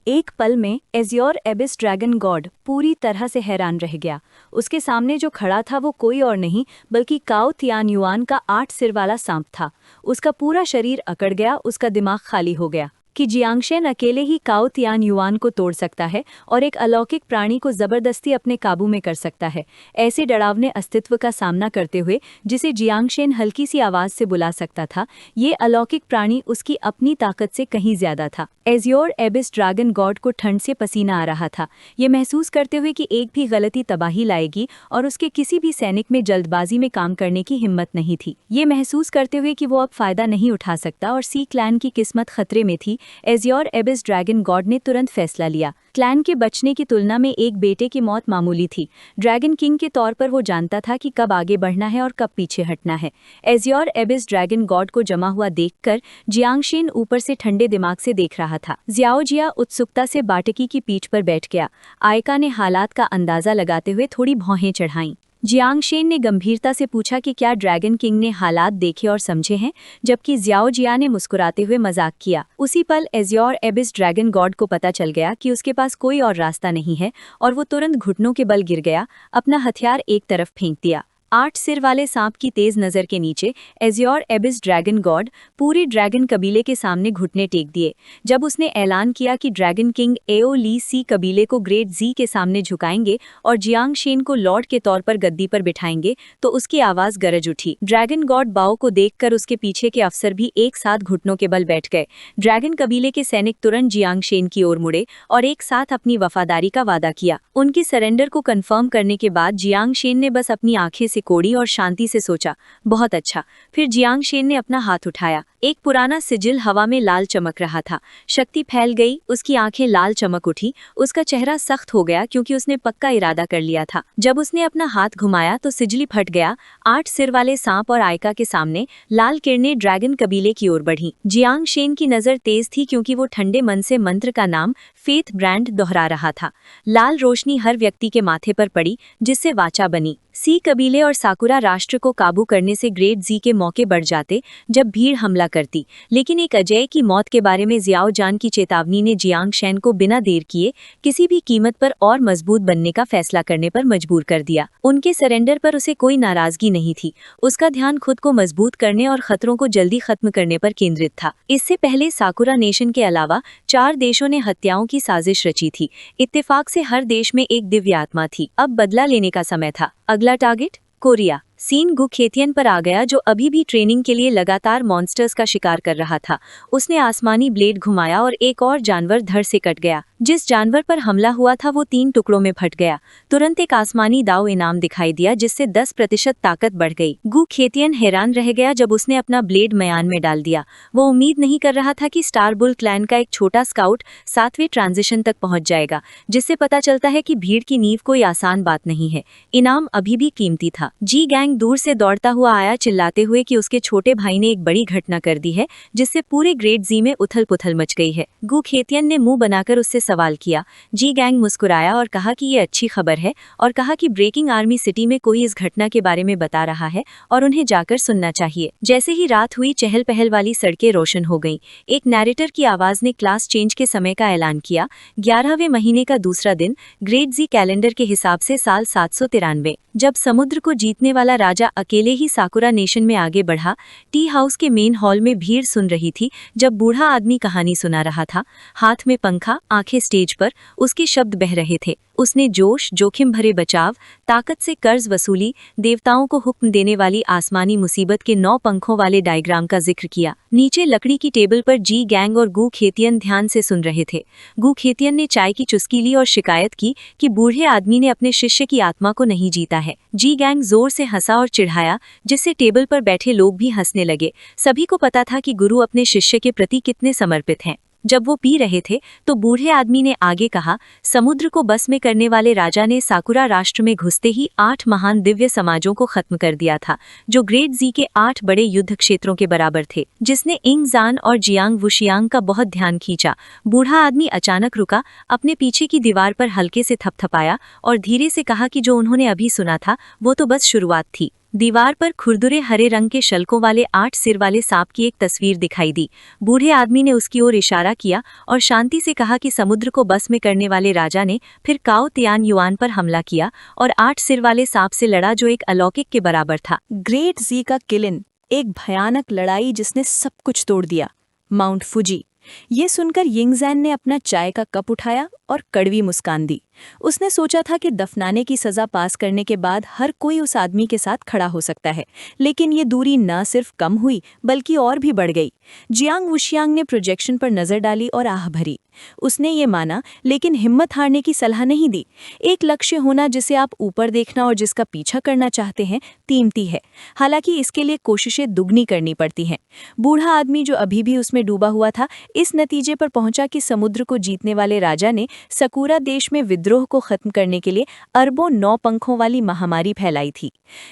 एक पल में एज़्योर एबिस ड्रैगन गॉड पूरी तरह से हैरान रह गया। उसके सामने जो खड़ा था वो कोई और नहीं बल्कि काओ तियान युआन का 8 सिर वाला सांप था। उसका पूरा शरीर अकड़ गया, उसका दिमाग खाली हो गया कि जियांगशेन अकेले ही काओ तियान युआन को तोड़ सकता है और एक अलौकिक प्राणी को जबरदस्ती अपने काबू में कर सकता है, ऐसे डरावने अस्तित्व का सामना करते हुए जिसे जियांगशेन हल्की सी आवाज से बुला सकता था। ये अलौकिक प्राणी उसकी अपनी ताकत से कहीं ज्यादा था। एज़्योर एबिस ड्रैगन गॉड को ठंड से पसीना आ रहा था, ये महसूस करते हुए कि एक भी गलती तबाही लाएगी और उसके किसी भी सैनिक में जल्दबाजी में काम करने की हिम्मत नहीं थी। ये महसूस करते हुए कि वो अब फायदा नहीं उठा सकता और सी क्लैन की किस्मत खतरे में थी, एज़्योर एबिस ड्रैगन गॉड ने तुरंत फैसला लिया। क्लैन के बचने की तुलना में एक बेटे की मौत मामूली थी। ड्रैगन किंग के तौर पर वो जानता था कि कब आगे बढ़ना है और कब पीछे हटना है। एज़्योर एबिस ड्रैगन गॉड को जमा हुआ देखकर जियांगशेन ऊपर से ठंडे दिमाग से देख रहा था। ज़ियाओ जिया उत्सुकता से बाटकी की पीठ पर बैठ गया। आयका ने हालात का अंदाजा लगाते हुए थोड़ी भौहें चढ़ाईं। जियांगशेन ने गंभीरता से पूछा कि क्या ड्रैगन किंग ने हालात देखे और समझे हैं, जबकि ज़ियाओ जिया ने मुस्कुराते हुए मजाक किया। उसी पल एज़्योर एबिस ड्रैगन गॉड को पता चल गया कि उसके पास कोई और रास्ता नहीं है और वो तुरंत घुटनों के बल गिर गया, अपना हथियार एक तरफ फेंक दिया। 8 सिर वाले सांप की तेज नजर के नीचे एज़्योर एबिस ड्रैगन गॉड पूरे ड्रैगन कबीले के सामने घुटने टेक दिए। जब उसने ऐलान किया कि ड्रैगन किंग एओ ली सी कबीले को ग्रेट जी के सामने झुकाएंगे और जियांगशेन को लॉर्ड के तौर पर गद्दी पर बिठाएंगे, तो उसकी आवाज गरज उठी। ड्रैगन गॉड बाओ को देखकर उसके पीछे के अफसर भी एक साथ घुटनों के बल बैठ गए। ड्रैगन कबीले के सैनिक तुरंत जियांगशेन की ओर मुड़े और एक साथ अपनी वफादारी का वादा किया। उनकी सरेंडर को कंफर्म करने के बाद जियांगशेन ने बस अपनी आंखें कोड़ी और शांति से सोचा, बहुत अच्छा। फिर जियांगशेन ने अपना हाथ उठाया। एक पुराना सिजिल हवा में लाल चमक रहा था। शक्ति फैल गई, उसकी आंखें लाल चमक उठी, उसका चेहरा सख्त हो गया क्योंकि उसने पक्का इरादा कर लिया था। जब उसने अपना हाथ घुमाया तो सिजिल फट गया। 8 सिर वाले सांप और आयका के सामने लाल किरणें ड्रैगन कबीले की ओर बढ़ी। जियांगशेन की नजर तेज थी क्योंकि वो ठंडे मन से मंत्र का नाम फेथ ब्रांड दोहरा रहा था। लाल रोशनी हर व्यक्ति के माथे पर पड़ी, जिससे वाचा बनी। सी कबीले और साकुरा राष्ट्र को काबू करने से ग्रेट जी के मौके बढ़ जाते जब भीड़ हमला करती, लेकिन एक अजय की मौत के बारे में ज़ियाओ जान की चेतावनी ने जियांगशेन को बिना देर किए किसी भी कीमत पर और मजबूत बनने का फैसला करने पर मजबूर कर दिया। उनके सरेंडर पर उसे कोई नाराजगी नहीं थी, उसका ध्यान खुद को मजबूत करने और खतरों को जल्दी खत्म करने पर केंद्रित था। इससे पहले साकुरा नेशन के अलावा 4 देशों ने हत्याओं की साजिश रची थी। इत्तेफाक से हर देश में एक दिव्य आत्मा थी। अब बदला लेने का समय था। अगला टारगेट कोरिया। सीन गु खेतियन पर आ गया, जो अभी भी ट्रेनिंग के लिए लगातार मॉन्स्टर्स का शिकार कर रहा था। उसने आसमानी ब्लेड घुमाया और एक और जानवर धड़ से कट गया। जिस जानवर पर हमला हुआ था वो 3 टुकड़ों में फट गया। तुरंत एक आसमानी दाव इनाम दिखाई दिया, जिससे 10% ताकत बढ़ गई। गु खेतियन हैरान रह गया जब उसने अपना ब्लेड म्यान में डाल दिया। वो उम्मीद नहीं कर रहा था कि स्टार बुल क्लैन का एक छोटा स्काउट 7वें ट्रांजिशन तक पहुंच जाएगा, जिससे पता चलता है कि भीड़ की नींव कोई आसान बात नहीं है। इनाम अभी भी कीमती था। जी गैंग दूर से दौड़ता हुआ आया, चिल्लाते हुए कि उसके छोटे भाई ने एक बड़ी घटना कर दी है, जिससे पूरे ग्रेट जी में उथल पुथल मच गई है। गु खेतियन ने मुंह बनाकर उससे सवाल किया। जी गैंग मुस्कुराया और कहा कि ये अच्छी खबर है, और कहा कि ब्रेकिंग आर्मी सिटी में कोई इस घटना के बारे में बता रहा है और उन्हें जाकर सुनना चाहिए। जैसे ही रात हुई, चहल पहल वाली सड़कें रोशन हो गईं। एक नैरेटर की आवाज ने क्लास चेंज के समय का ऐलान किया। 11वें महीने का दूसरा दिन, ग्रेट जी कैलेंडर के हिसाब से साल 793। जब समुद्र को जीतने वाला राजा अकेले ही साकुरा नेशन में आगे बढ़ा, टी हाउस के मेन हॉल में भीड़ सुन रही थी जब बूढ़ा आदमी कहानी सुना रहा था। हाथ में पंखा, आंखें स्टेज पर, उसके शब्द बह रहे थे। उसने जोश, जोखिम भरे बचाव, ताकत से कर्ज वसूली, देवताओं को हुक्म देने वाली आसमानी मुसीबत के 9 पंखों वाले डायग्राम का जिक्र किया। नीचे लकड़ी की टेबल पर जी गैंग और गु खेतियन ध्यान से सुन रहे थे। गु खेतियन ने चाय की चुस्की ली और शिकायत की कि बूढ़े आदमी ने अपने शिष्य की आत्मा को नहीं जीता है। जी गैंग जोर से हंसा और चिढ़ाया, जिससे टेबल पर बैठे लोग भी हंसने लगे। सभी को पता था कि गुरु अपने शिष्य के प्रति कितने समर्पित हैं। जब वो पी रहे थे तो बूढ़े आदमी ने आगे कहा, समुद्र को बस में करने वाले राजा ने साकुरा राष्ट्र में घुसते ही 8 महान दिव्य समाजों को खत्म कर दिया था, जो ग्रेट जी के 8 बड़े युद्ध क्षेत्रों के बराबर थे, जिसने इंगजान और जियांग वुशियांग का बहुत ध्यान खींचा। बूढ़ा आदमी अचानक रुका, अपने पीछे की दीवार पर हल्के से थपथपाया और धीरे से कहा कि जो उन्होंने अभी सुना था वो तो बस शुरुआत थी। दीवार पर खुरदुरे हरे रंग के शल्कों वाले 8 सिर वाले सांप की एक तस्वीर दिखाई दी। बूढ़े आदमी ने उसकी ओर इशारा किया और शांति से कहा कि समुद्र को बस में करने वाले राजा ने फिर काओ तियान युआन पर हमला किया और 8 सिर वाले सांप से लड़ा जो एक अलौकिक के बराबर था। ग्रेट जी का किलिन, एक भयानक लड़ाई जिसने सब कुछ तोड़ दिया। Mount Fuji. ये सुनकर यिंगज़ैन ने अपना चाय का कप उठाया और कड़वी मुस्कान दी। उसने सोचा था कि दफनाने की सज़ा पास करने के बाद हर कोई उस आदमी के साथ खड़ा हो सकता है, लेकिन ये दूरी न सिर्फ कम हुई बल्कि और भी बढ़ गई। जियांग वुशियांग ने प्रोजेक्शन पर नज़र डाली और आह भरी। उसने ये माना, लेकिन हिम्मत हारने की सलाह नहीं दी। एक लक्ष्य होना जिसे आप ऊपर देखना और जिसका पीछा करना चाहते हैं कीमती है, हालांकि इसके लिए कोशिशें दुगनी करनी पड़ती हैं। बूढ़ा आदमी जो अभी भी उसमें डूबा हुआ था, इस नतीजे पर पहुंचा कि समुद्र को जीतने वाले राजा ने सकूरा देश में विद्रोह को खत्म करने के लिए अरबों 9 पंखों वाली महामारी फैलाई थी।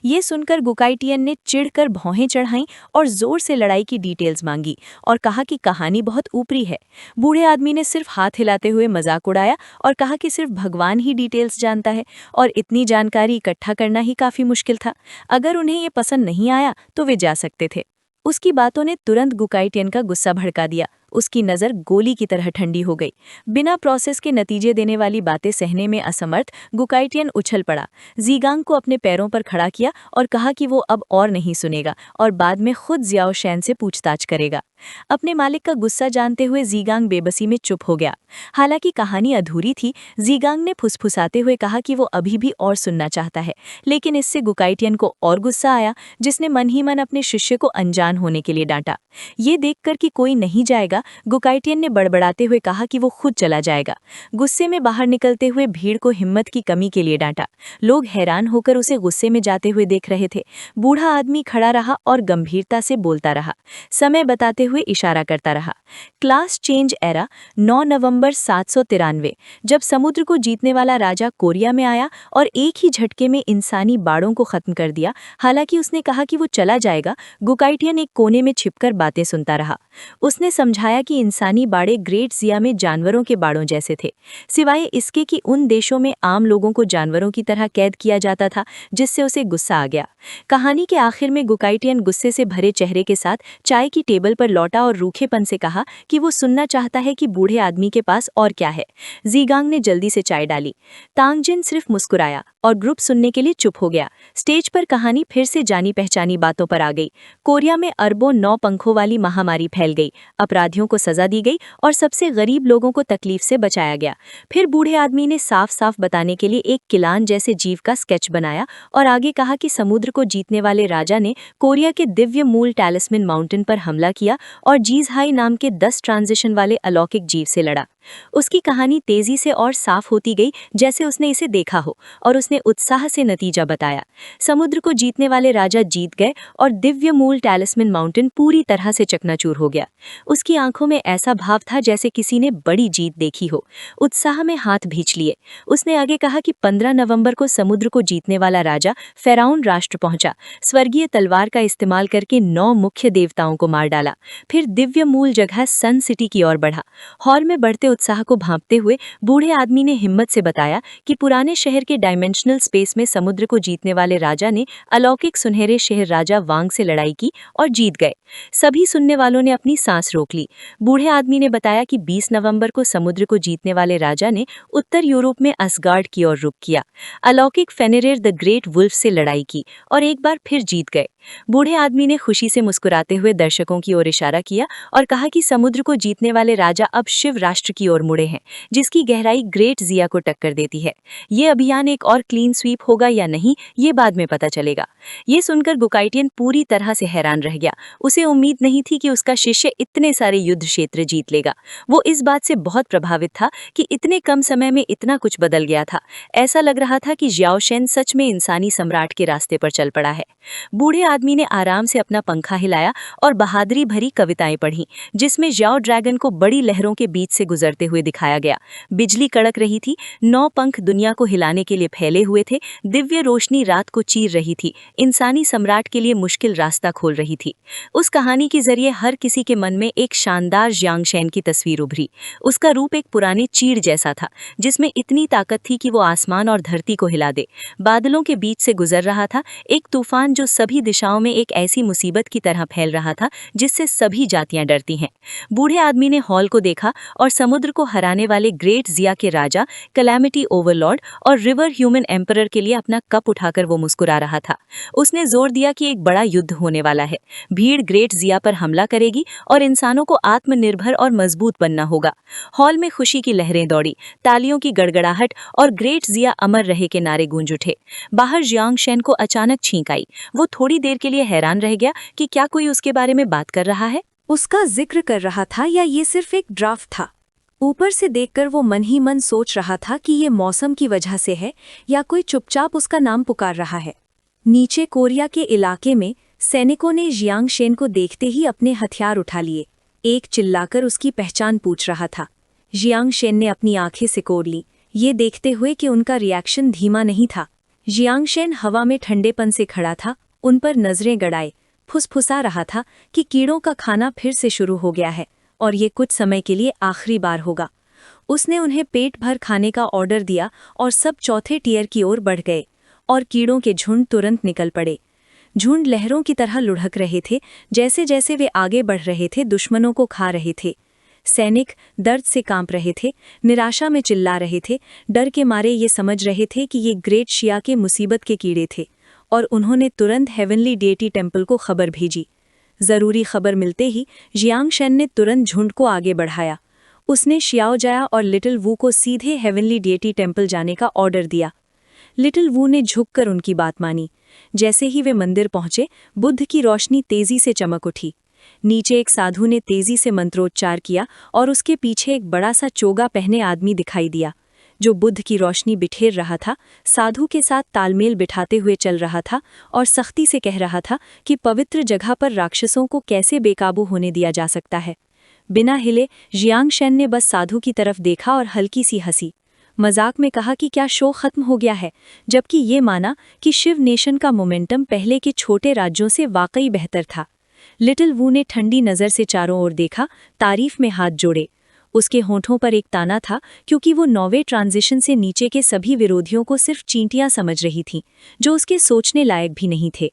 ये सुनकर गुकाइटियन ने चिढ़कर भौहें चढ़ाईं और जोर से लड़ाई की डिटेल्स मांगी और कहा कि कहानी बहुत ऊपरी है। बूढ़े आदमी ने सिर्फ हाथ हिलाते हुए मजाक उड़ाया और कहा कि सिर्फ भगवान ही डिटेल्स जानता है और इतनी जानकारी इकट्ठा करना ही काफी मुश्किल था। अगर उन्हें ये पसंद नहीं आया तो वे जा सकते थे। उसकी बातों ने तुरंत गुकाइटियन का गुस्सा भड़का दिया। उसकी नज़र गोली की तरह ठंडी हो गई। बिना प्रोसेस के नतीजे देने वाली बातें सहने में असमर्थ गुकाइटियन उछल पड़ा, जीगांग को अपने पैरों पर खड़ा किया और कहा कि वो अब और नहीं सुनेगा और बाद में खुद जियाओ शैन से पूछताछ करेगा। अपने मालिक का गुस्सा जानते हुए जीगांग बेबसी में चुप हो गया। हालांकि कहानी अधूरी थी, जीगांग ने फुसफुसाते हुए कहा कि वो अभी भी और सुनना चाहता है, लेकिन इससे गुकाइटियन को और गुस्सा आया, जिसने मन ही मन अपने शिष्य को अनजान होने के लिए डांटा। ये देखकर कि कोई नहीं जाएगा, गुकाइटियन ने बड़बड़ाते हुए कहा कि वो खुद चला जाएगा। गुस्से में बाहर निकलते हुए भीड़ को हिम्मत की कमी के लिए डांटा। लोग हैरान होकर उसे गुस्से में जाते हुए देख रहे थे। बूढ़ा आदमी खड़ा रहा और गंभीरता से बोलता रहा, समय बताते हुए इशारा करता रहा। क्लास चेंज एरा 9 नवंबर 793, जब समुद्र को जीतने वाला राजा कोरिया में आया और एक ही झटके में इंसानी बाड़ों को खत्म कर दिया। हालांकि उसने कहा कि वो चला जाएगा, गुकाइटियन एक कोने में छिपकर बातें सुनता रहा। उसने समझाया कि इंसानी बाड़े ग्रेट जिया में जानवरों के बाड़ों जैसे थे, सिवाय इसके कि उन देशों में आम लोगों को जानवरों की तरह कैद किया जाता था, जिससे उसे गुस्सा आ गया। कहानी के आखिर में गुकाइटियन गुस्से से भरे चेहरे के साथ चाय की टेबल पर लौटा और रूखेपन से कहा कि वो सुनना चाहता है कि बूढ़े आदमी के पास और क्या है। जीगांग ने जल्दी से चाय डाली। तांगजिन सिर्फ मुस्कुराया और ग्रुप सुनने के लिए चुप हो गया। स्टेज पर कहानी फिर से जानी पहचानी बातों पर आ गई। कोरिया में अरबों 9 पंखों वाली महामारी फैल गई, अपराधियों को सजा दी गई और सबसे गरीब लोगों को तकलीफ से बचाया गया। फिर बूढ़े आदमी ने साफ साफ बताने के लिए एक किलान जैसे जीव का स्केच बनाया और आगे कहा कि समुद्र को जीतने वाले राजा ने कोरिया के दिव्य मूल टैलिस्मन माउंटेन पर हमला किया और जीजहाई नाम के 10 ट्रांजिशन वाले अलौकिक जीव से लड़ा। उसकी कहानी तेजी से और साफ होती गई जैसे उसने इसे देखा हो, और उसने उत्साह से नतीजा बताया। समुद्र को जीतने वाले राजा जीत गए और दिव्य मूल टैलिस्मन माउंटेन पूरी तरह से चकनाचूर हो गया। उसकी आंखों में ऐसा भाव था जैसे किसी ने बड़ी जीत देखी हो। उत्साह में हाथ भींच लिए। उसने आगे कहा कि 15 नवंबर को समुद्र को जीतने वाला राजा फेराउन राष्ट्र पहुंचा, स्वर्गीय तलवार का इस्तेमाल करके 9 मुख्य देवताओं को मार डाला, फिर दिव्य मूल जगह सन सिटी की ओर बढ़ा। हॉल में बढ़ते उत्साह को भांपते हुए बूढ़े आदमी ने हिम्मत से बताया कि पुराने शहर के डायमेंशनल स्पेस में समुद्र को जीतने वाले राजा ने अलौकिक सुनहरे शहर राजा वांग से लड़ाई की और जीत गए। सभी सुनने वालों ने अपनी सांस रोक ली। बूढ़े आदमी ने बताया कि 20 नवंबर को समुद्र को जीतने वाले राजा ने उत्तर यूरोप में असगार्ड की ओर रुख किया, अलौकिक फेनेरिर द ग्रेट वुल्फ से लड़ाई की और एक बार फिर जीत गए। बूढ़े आदमी ने खुशी से मुस्कुराते हुए दर्शकों की ओर इशारा किया और कहा कि समुद्र को जीतने वाले राजा अब शिव राष्ट्र की ओर मुड़े हैं, जिसकी गहराई ग्रेट जिया को टक्कर देती है। ये अभियान एक और क्लीन स्वीप होगा या नहीं, ये बाद में पता चलेगा। ये सुनकर गुकाइटियन पूरी तरह से हैरान रह गया। उसे उम्मीद नहीं थी कि उसका शिष्य इतने सारे युद्ध क्षेत्र जीत लेगा। वो इस बात से बहुत प्रभावित था कि इतने कम समय में इतना कुछ बदल गया था। ऐसा लग रहा था कि जियाओ शैन सच में इंसानी सम्राट के रास्ते पर चल पड़ा है। बूढ़े आदमी ने आराम से अपना पंखा हिलाया और बहादुरी भरी कविताएं पढ़ीं, जिसमें जियाओ ड्रैगन को बड़ी लहरों के बीच से गुजरते हुए दिखाया गया। बिजली कड़क रही थी, 9 पंख दुनिया को हिलाने के लिए फैले हुए थे, दिव्य रोशनी रात को चीर रही थी, इंसानी सम्राट के लिए मुश्किल रास्ता खोल रही थी। उस कहानी के जरिए हर किसी के मन में एक शांत शानदार जियांगशेन की तस्वीर उभरी। उसका रूप एक पुराने चीड़ जैसा था, जिसमें इतनी ताकत थी कि वो आसमान और धरती को हिला दे। बादलों के बीच से गुजर रहा था, एक तूफान जो सभी दिशाओं में एक ऐसी मुसीबत की तरह फैल रहा था जिससे सभी जातियां डरती हैं। बूढ़े आदमी ने हॉल को देखा और समुद्र को हराने वाले ग्रेट जिया के राजा, कैलामिटी ओवरलॉर्ड और रिवर ह्यूमन एम्परर के लिए अपना कप उठाकर वो मुस्कुरा रहा था। उसने जोर दिया कि एक बड़ा युद्ध होने वाला है। भीड़ ग्रेट जिया पर हमला करेगी और इंसानों को आत्मनिर्भर और मजबूत बनना होगा। हॉल में खुशी की लहरें दौड़ी, तालियों की गड़गड़ाहट और ग्रेट जिया अमर रहे के नारे गूंज उठे। बाहर जियांगशेन को अचानक छींक आई। वो थोड़ी देर के लिए हैरान रह गया कि क्या कोई उसके बारे में बात कर रहा है। उसका जिक्र कर रहा था या ये सिर्फ एक ड्राफ्ट था? ऊपर से देखकर वो मन ही मन सोच रहा था कि ये मौसम की वजह से है या कोई चुपचाप उसका नाम पुकार रहा है। नीचे कोरिया के इलाके में सैनिकों ने जियांगशेन को देखते ही अपने हथियार उठा लिए। एक चिल्लाकर उसकी पहचान पूछ रहा था। जियांगशेन ने अपनी आंखें सिकोड़ ली, ये देखते हुए कि उनका रिएक्शन धीमा नहीं था। जियांगशेन हवा में ठंडेपन से खड़ा था, उन पर नजरें गड़ाए, फुसफुसा रहा था कि कीड़ों का खाना फिर से शुरू हो गया है और ये कुछ समय के लिए आखिरी बार होगा। उसने उन्हें पेट भर खाने का ऑर्डर दिया और सब चौथे टियर की ओर बढ़ गए और कीड़ों के झुंड तुरंत निकल पड़े। झुंड लहरों की तरह लुढ़क रहे थे, जैसे जैसे वे आगे बढ़ रहे थे दुश्मनों को खा रहे थे। सैनिक दर्द से कांप रहे थे, निराशा में चिल्ला रहे थे, डर के मारे ये समझ रहे थे कि ये ग्रेट शिया के मुसीबत के कीड़े थे और उन्होंने तुरंत हेवनली डेटी टेम्पल को खबर भेजी। जरूरी खबर मिलते ही जियांगशेन ने तुरंत झुंड को आगे बढ़ाया। उसने शियाओ जाया और लिटिल वू को सीधे हेवनली डेटी टेम्पल जाने का ऑर्डर दिया। लिटिल वू ने झुककर उनकी बात मानी। जैसे ही वे मंदिर पहुंचे, बुद्ध की रोशनी तेजी से चमक उठी। नीचे एक साधु ने तेजी से मंत्रोच्चार किया और उसके पीछे एक बड़ा सा चोगा पहने आदमी दिखाई दिया, जो बुद्ध की रोशनी बिखेर रहा था, साधु के साथ तालमेल बिठाते हुए चल रहा था और सख्ती से कह रहा था कि पवित्र जगह पर राक्षसों को कैसे बेकाबू होने दिया जा सकता है। बिना हिले जियांगशेन ने बस साधु की तरफ देखा और हल्की सी हंसी। मजाक में कहा कि क्या शो खत्म हो गया है, जबकि ये माना कि शिव नेशन का मोमेंटम पहले के छोटे राज्यों से वाकई बेहतर था। लिटिल वू ने ठंडी नज़र से चारों ओर देखा, तारीफ में हाथ जोड़े। उसके होंठों पर एक ताना था, क्योंकि वो नौवे ट्रांजिशन से नीचे के सभी विरोधियों को सिर्फ चींटियां समझ रही थीं, जो उसके सोचने लायक भी नहीं थे।